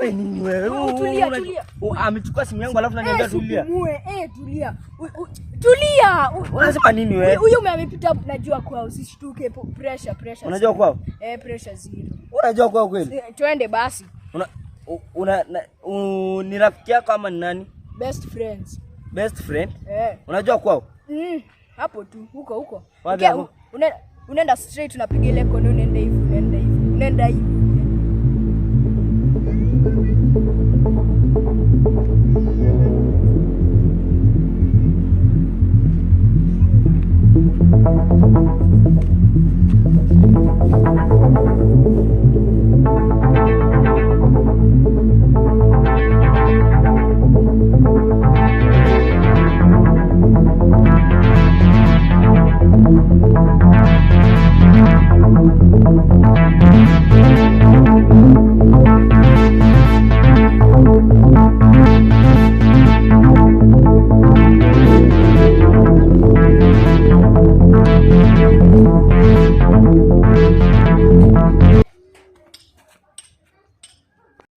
Wewe nini wewe? Tulia. Amechukua simu yangu alafu ananiambia tulia. Tulia. Tulia. Unasema nini wewe? Huyu amepita najua kwao, usishtuke. Pressure. Unajua kwao? Pressure zero. Unajua kwao kweli? Twende basi. Ni rafiki yako ama ni nani? Best friends. Best friend? Unajua kwao? Hapo tu, huko. Okay, unaenda straight unapiga ile kona unaenda hivi.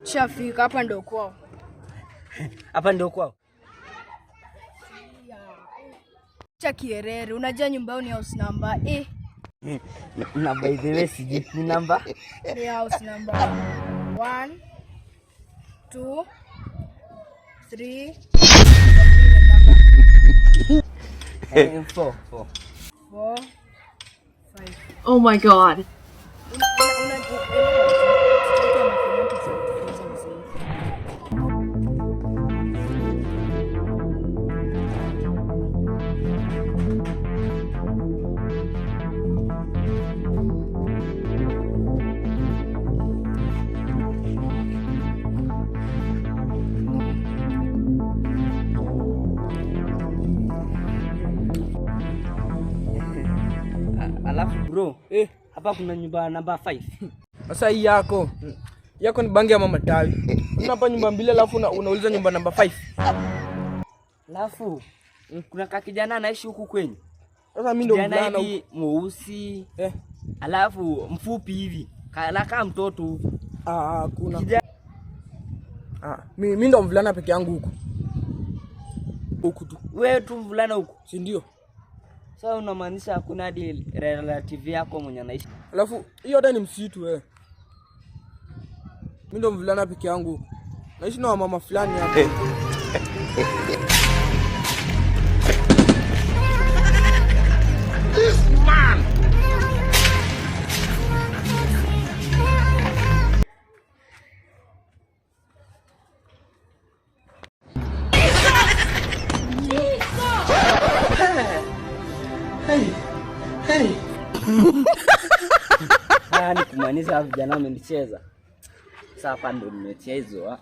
Shafika hapa ndo kwao. Hapa ndio kwao. Cha kierere, unajua nyumba ni house number Na by the way siji ni namba. Ni house number 1 2 3 4. 4 5. Oh my God. Alafu bro, hapa kuna nyumba namba 5. Sasa hii yako ni bangi ya mama tawi. Hapa nyumba mbili alafu unauliza nyumba namba 5. Alafu kuna kijana anaishi huku kwenyu. Sasa mimi ndo mvulana hivi mweusi. Alafu mfupi hivi. Kama mtoto huku. Kuna. Mimi ndo mvulana peke yangu huku. Huku tu. Wewe tu mvulana huku? Si ndio? Sasa unamaanisha hakuna hadi relative yako mwenye anaishi? Alafu hiyo hata ni msitu wewe. Mimi ndo mvulana peke yangu. Naishi na mama fulani hapa. This man. Hey. Ni kumaanisha vijana wamenicheza. Sasa hapa ndo nimechezwa.